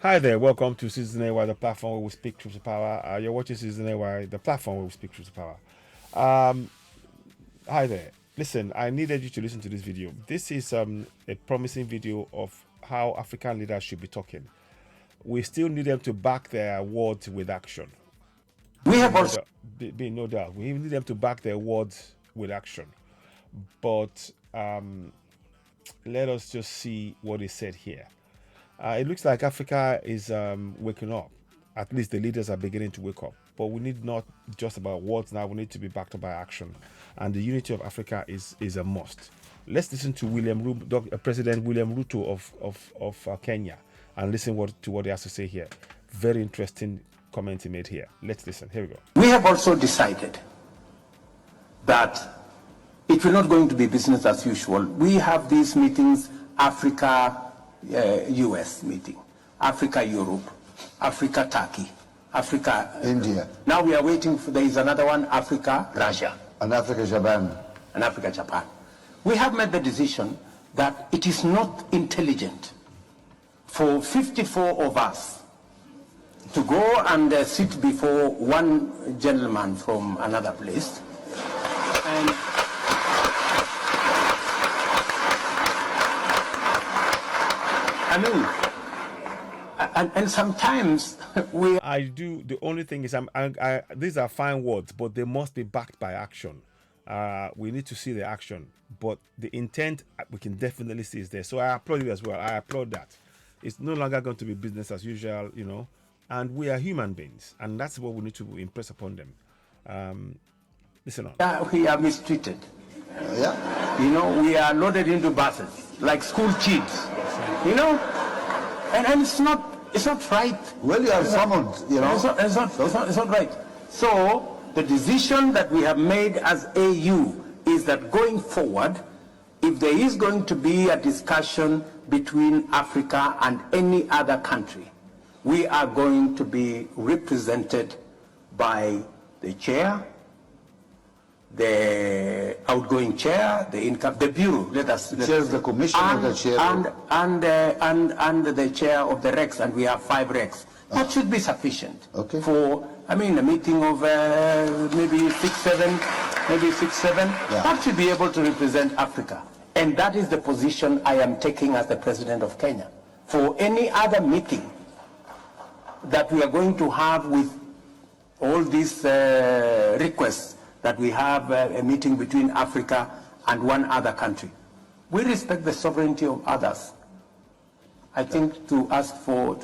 Hi there, welcome to Citizen AY, the platform where we speak truth to power. You're watching Citizen AY, the platform where we speak truth to power. Hi there. Listen, I needed you to listen to this video. This is a promising video of how African leaders should be talking. We still need them to back their words with action. We have also be no doubt. We need them to back their words with action. But let us just see what is said here. It looks like Africa is waking up. At least the leaders are beginning to wake up. But we need not just about words now. We need to be backed by action. And the unity of Africa is a must. Let's listen to President William Ruto of Kenya and listen to what he has to say here. Very interesting comment he made here. Let's listen. Here we go. We have also decided that it will not going to be business as usual. We have these meetings, Africa, US meeting, Africa, Europe, Africa, Turkey, Africa, India. Now we are waiting for, there is another one, Africa, Russia. And Africa, Japan. And Africa, Japan. We have made the decision that it is not intelligent for 54 of us to go and sit before one gentleman from another place. And I mean, and sometimes the only thing is, these are fine words, but they must be backed by action. We need to see the action, but the intent we can definitely see is there. So I applaud you as well. I applaud that. It's no longer going to be business as usual, you know, and we are human beings, and that's what we need to impress upon them. Listen on. Yeah, we are mistreated. Yeah. You know, we are loaded into buses like school kids. You know, and it's not right. Well, you are summoned, you know. It's not right. So the decision that we have made as AU is that going forward, if there is going to be a discussion between Africa and any other country, we are going to be represented by the chair, the outgoing chair, the bureau. The chair of the commission, and the chair, and the chair of the Rex, and we have 5 Rex. That should be sufficient. Okay. For a meeting of maybe 6, 7. Yeah. That should be able to represent Africa, and that is the position I am taking as the president of Kenya. For any other meeting that we are going to have with all these requests, that we have a meeting between Africa and one other country. We respect the sovereignty of others. I think to ask for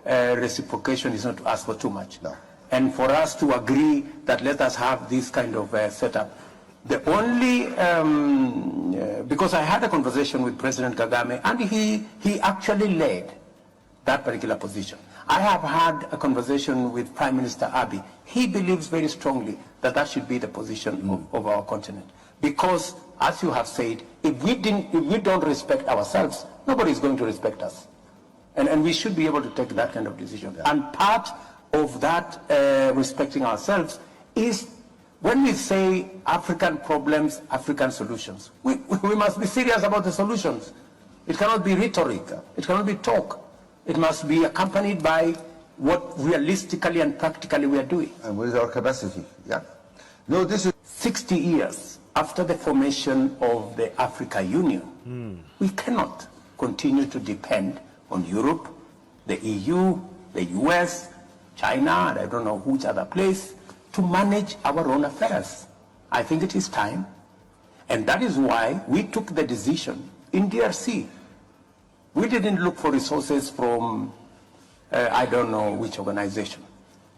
reciprocation is not to ask for too much. No. And for us to agree that let us have this kind of setup. The only, because I had a conversation with President Kagame, and he actually led that particular position. I have had a conversation with Prime Minister Abiy. He believes very strongly that that should be the position of our continent. Because, as you have said, if we don't respect ourselves, nobody is going to respect us. And we should be able to take that kind of decision. Yeah. And part of that respecting ourselves is when we say African problems, African solutions. We must be serious about the solutions. It cannot be rhetoric. It cannot be talk. It must be accompanied by what realistically and practically we are doing. And what is our capacity? Yeah. No, this is 60 years after the formation of the Africa Union. We cannot continue to depend on Europe, the EU, the US, China, and I don't know which other place, to manage our own affairs. I think it is time. And that is why we took the decision in DRC. We didn't look for resources from, I don't know which organization.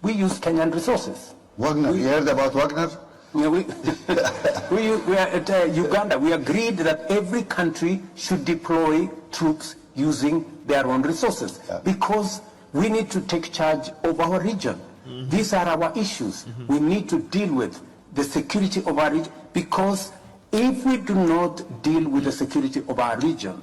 We used Kenyan resources. Wagner, you heard about Wagner? Yeah, we are at Uganda. We agreed that every country should deploy troops using their own resources, because we need to take charge of our region. These are our issues. We need to deal with the security of our region, because if we do not deal with the security of our region,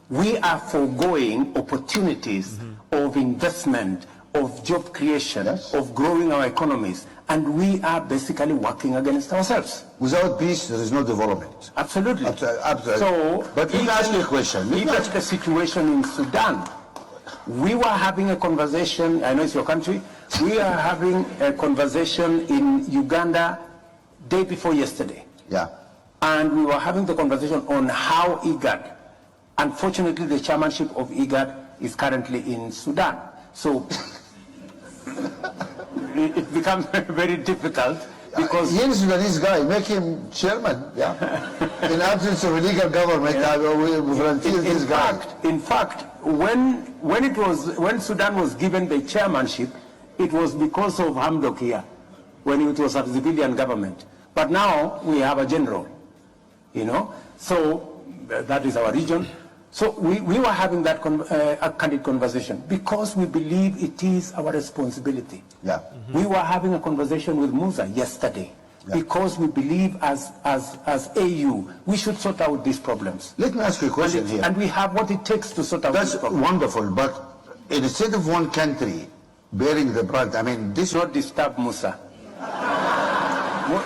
we are foregoing opportunities of investment, of job creation, of growing our economies, and we are basically working against ourselves. Without peace, there is no development. Absolutely. Absolutely. So, but let me ask you a question. Even the situation in Sudan, We were having a conversation, I know it's your country, we are having a conversation in Uganda day before yesterday. Yeah. And we were having the conversation on how IGAD, unfortunately the chairmanship of IGAD is currently in Sudan. So it becomes very difficult because... He is a Sudanese guy, make him chairman, yeah. In absence of a legal government, I will volunteer this guy. In fact, when Sudan was given the chairmanship, it was because of Hamdok here, when it was a civilian government. But now we have a general, you know, so that is our region. So we were having that a candid conversation because we believe it is our responsibility. Yeah. We were having a conversation with Musa yesterday because we believe as AU, we should sort out these problems. Let me ask you a question here. And we have what it takes to sort out That's these problems. wonderful, but instead of one country bearing the brunt, I mean, this... Not disturb Musa.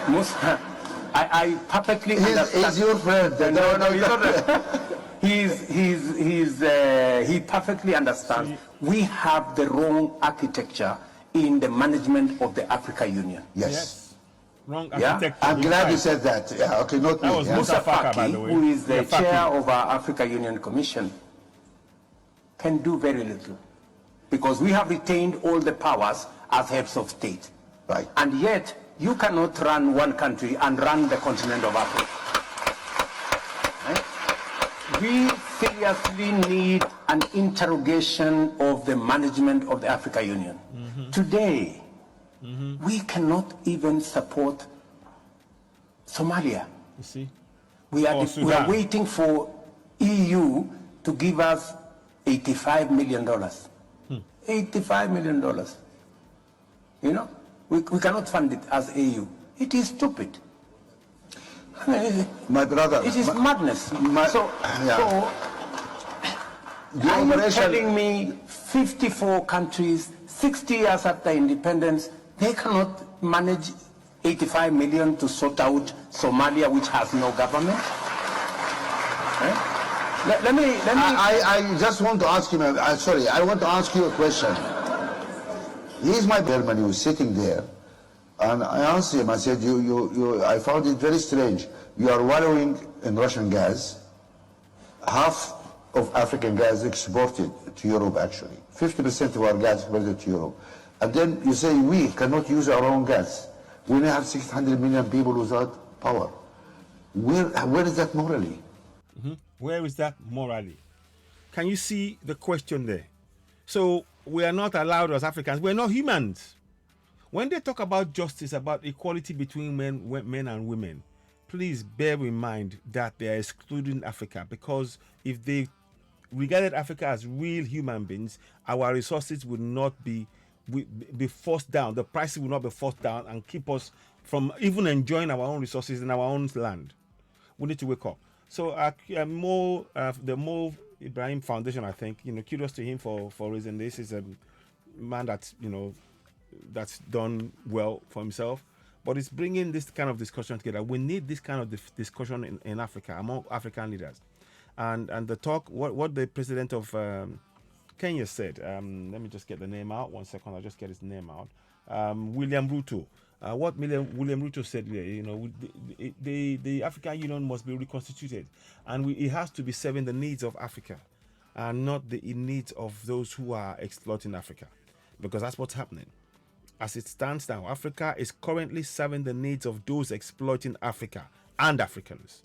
Musa, I perfectly understand. He's your friend. No, he's not. He perfectly understands. We have the wrong architecture in the management of the Africa Union. Yes. Wrong Yeah. architecture. I'm glad you said that. Yeah, okay, not That me. was yeah. Musa Faki, by the way. Who is the Yeah, Faki. chair of our Africa Union Commission, can do very little because we have retained all the powers as heads of state. Right. And yet, you cannot run one country and run the continent of Africa. Right? We seriously need an interrogation of the management of the Africa Union. Today, we cannot even support Somalia. You see? We Or are Sudan. waiting for EU to give us $85 million. $85 million. You know? We cannot fund it as AU. It is stupid. I mean, My brother. it is madness. So The are you operation- telling me 54 countries, 60 years after independence, they cannot manage 85 million to sort out Somalia, which has no government? Let me. I just want to ask him, sorry, I want to ask you a question. He's my chairman, he was sitting there, and I asked him, I said, I found it very strange. You are wallowing in Russian gas. Half of African gas exported to Europe, actually. 50% of our gas exported to Europe. And then you say we cannot use our own gas. We now have 600 million people without power. Where is that morally? Where is that morally? Can you see the question there? So we are not allowed as Africans. We're not humans. When they talk about justice, about equality between men and women, please bear in mind that they are excluding Africa, because if they regarded Africa as real human beings, our resources would not be forced down. The prices will not be forced down and keep us from even enjoying our own resources in our own land. We need to wake up. So the Mo Ibrahim Foundation, I think, kudos to him for raising this. He's a man that's that's done well for himself, but it's bringing this kind of discussion together. We need this kind of discussion in Africa, among African leaders, and the talk. What the president of Kenya said. Let me just get the name out. 1 second. I'll just get his name out. William Ruto. What William Ruto said, the African Union must be reconstituted, and it has to be serving the needs of Africa, and not the needs of those who are exploiting Africa, because that's what's happening. As it stands now, Africa is currently serving the needs of those exploiting Africa and Africans,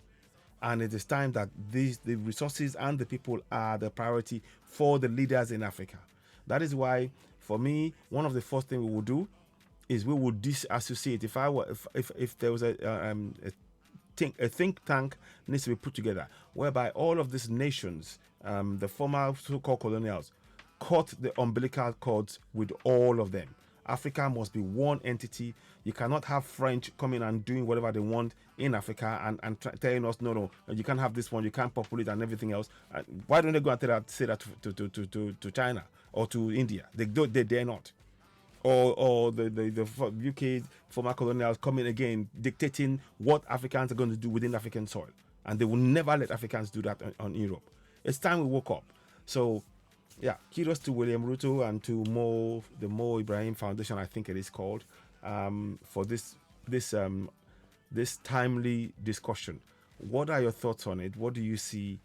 and it is time that the resources and the people are the priority for the leaders in Africa. That is why, for me, one of the first things we will do is we will disassociate. If there was a think tank needs to be put together, whereby all of these nations, the former so-called colonials, cut the umbilical cords with all of them. Africa must be one entity. You cannot have French coming and doing whatever they want in Africa and telling us, no, you can't have this one, you can't populate and everything else. Why don't they go and say that to China or to India? They dare not. Or the UK former colonials coming again, dictating what Africans are going to do within African soil. And they will never let Africans do that on Europe. It's time we woke up. So yeah, kudos to William Ruto and to the Mo Ibrahim Foundation, I think it is called, for this this timely discussion. What are your thoughts on it? What do you see?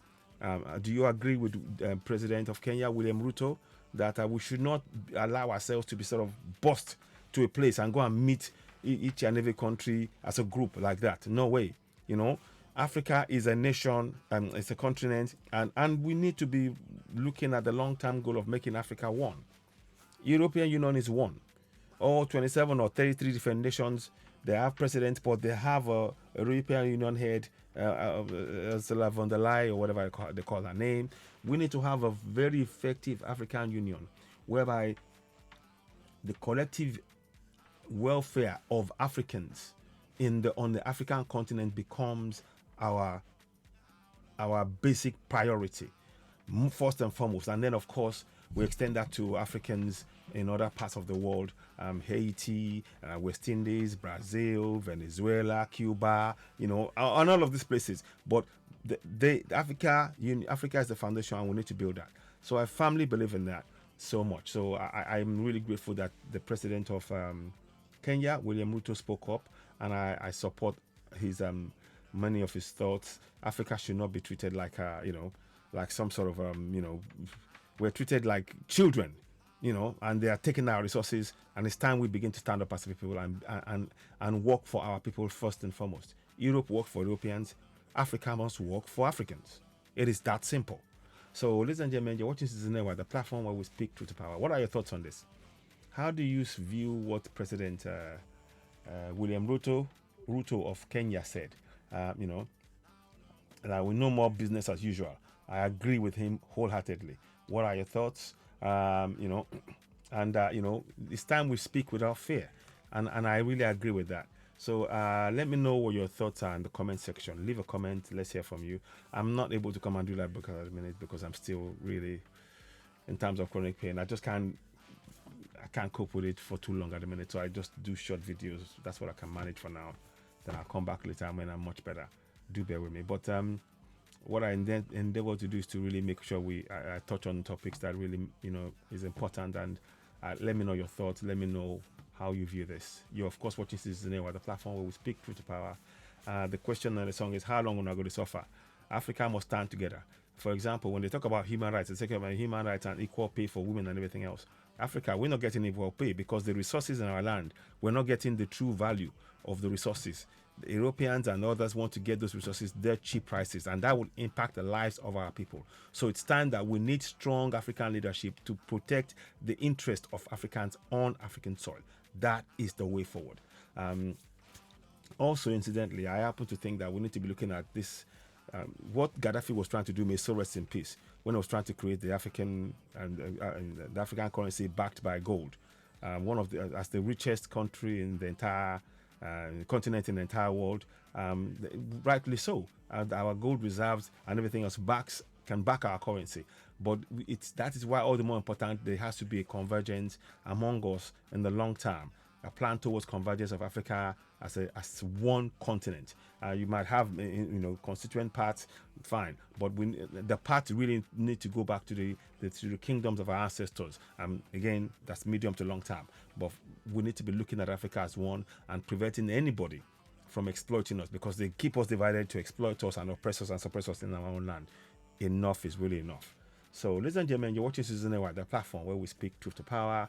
Do you agree with President of Kenya, William Ruto, that we should not allow ourselves to be sort of bust to a place and go and meet each and every country as a group like that? No way. You know, Africa is a nation, it's a continent, and we need to be looking at the long-term goal of making Africa one. European Union is one. All 27 or 33 different nations, they have presidents, but they have a European Union head, Ursula von der Leyen, or whatever they call her name. We need to have a very effective African Union, whereby the collective welfare of Africans on the African continent becomes our basic priority, first and foremost. And then, of course, we extend that to Africans in other parts of the world, Haiti, West Indies, Brazil, Venezuela, Cuba, on all of these places. But Africa is the foundation, and we need to build that. So I firmly believe in that so much. So I'm really grateful that the president of Kenya, William Ruto, spoke up, and I support his many of his thoughts. Africa should not be treated like like some sort of we're treated like children, and they are taking our resources. And it's time we begin to stand up as people and work for our people first and foremost. Europe work for Europeans. Africa must work for Africans. It is that simple. So, ladies and gentlemen, you're watching Citizen Network, the platform where we speak truth to power. What are your thoughts on this? How do you view what President William Ruto of Kenya said? That we no more business as usual. I agree with him wholeheartedly. What are your thoughts? It's time we speak without fear, and I really agree with that. So let me know what your thoughts are in the comment section. Leave a comment. Let's hear from you. I'm not able to come and do that because at the minute because I'm still really in terms of chronic pain. I can't cope with it for too long at the minute. So I just do short videos. That's what I can manage for now. Then I'll come back later when I'm much better. Do bear with me. But what I endeavor to do is to really make sure I touch on topics that really is important, and let me know your thoughts. Let me know how you view this. You're of course watching Citizen Network, the platform where we speak truth to power. The question on the song is, how long will I go to suffer? Africa must stand together. For example, when they talk about human rights, they talk about human rights and equal pay for women and everything else. Africa, we're not getting equal pay because the resources in our land, we're not getting the true value of the resources. The Europeans and others want to get those resources their cheap prices, and that will impact the lives of our people. So it's time that we need strong African leadership to protect the interest of Africans on African soil. That is the way forward. Also, incidentally, I happen to think that we need to be looking at this. What Gaddafi was trying to do, may so rest in peace, when he was trying to create the African the African currency backed by gold. One of as the richest country in the entire continent, in the entire world, rightly so. Our gold reserves and everything else can back our currency. But that is why all the more important there has to be a convergence among us in the long term. A plan towards convergence of Africa as one continent. You might have constituent parts, fine, but the parts really need to go back to the kingdoms of our ancestors. Again, that's medium to long term. But we need to be looking at Africa as one and preventing anybody from exploiting us, because they keep us divided to exploit us and oppress us and suppress us in our own land. Enough is really enough. So, ladies and gentlemen, you're watching Citizen Network, the platform where we speak truth to power.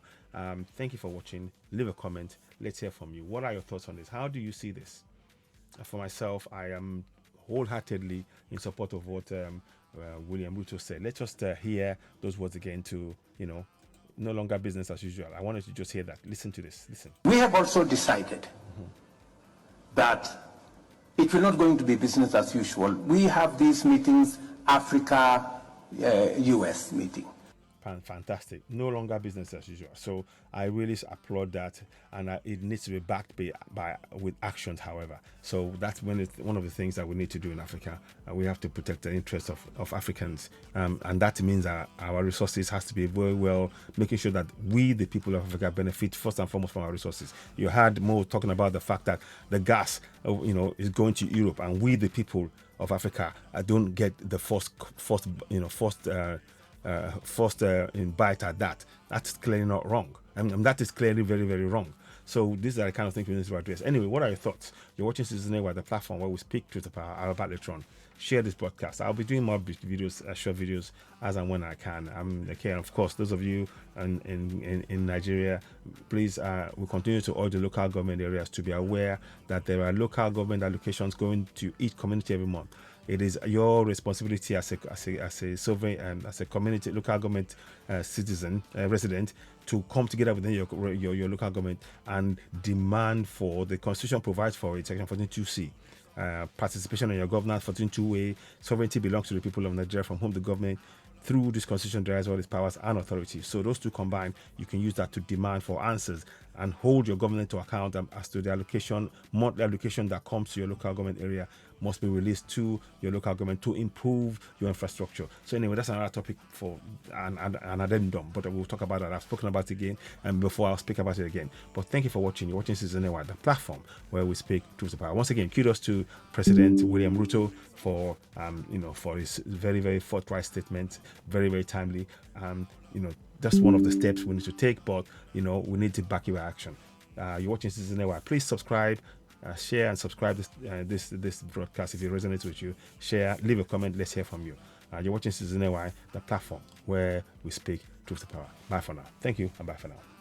Thank you for watching. Leave a comment. Let's hear from you. What are your thoughts on this? How do you see this? For myself, I am wholeheartedly in support of what William Ruto said. Let's just hear those words again to, no longer business as usual. I wanted to just hear that. Listen to this. Listen. We have also decided that it will not going to be business as usual. We have these meetings, Africa, US meeting. Fantastic. No longer business as usual. So I really applaud that, and it needs to be backed with actions. However, so that's one of the things that we need to do in Africa. We have to protect the interests of Africans, and that means that our resources has to be very well, making sure that we, the people of Africa, benefit first and foremost from our resources. You heard Mo talking about the fact that the gas, is going to Europe, and we, the people of Africa, don't get the first first in bite at that. That's clearly not wrong. And that is clearly very, very wrong. So these are the kind of things we need to address. Anyway, what are your thoughts? You're watching Citizen Network, the platform where we speak truth to power. I'll about later on. Share this broadcast. I'll be doing more videos, short videos, as and when I can. Okay, and of course, those of you in Nigeria, please, we continue to urge the local government areas to be aware that there are local government allocations going to each community every month. It is your responsibility as a sovereign and as a community local government citizen resident to come together within your local government and demand for the constitution provides for it, section 14.2c. Participation in your governance 14.2a. Sovereignty belongs to the people of Nigeria, from whom the government through this constitution derives all its powers and authority. So those two combined, you can use that to demand for answers and hold your government to account as to the allocation, monthly allocation that comes to your local government area must be released to your local government to improve your infrastructure. So anyway, that's another topic for an addendum, but we'll talk about that. I've spoken about it again, and before I'll speak about it again. But thank you for watching. You're watching Citizen Network, the platform where we speak truth to power. Once again, kudos to President William Ruto for for his very, very forthright statement, very, very timely. That's one of the steps we need to take, but we need to back your action. You're watching Citizen Network. Please subscribe, share, and subscribe this broadcast if it resonates with you. Share, leave a comment. Let's hear from you. You're watching Citizen Network, the platform where we speak truth to power. Bye for now. Thank you, and bye for now.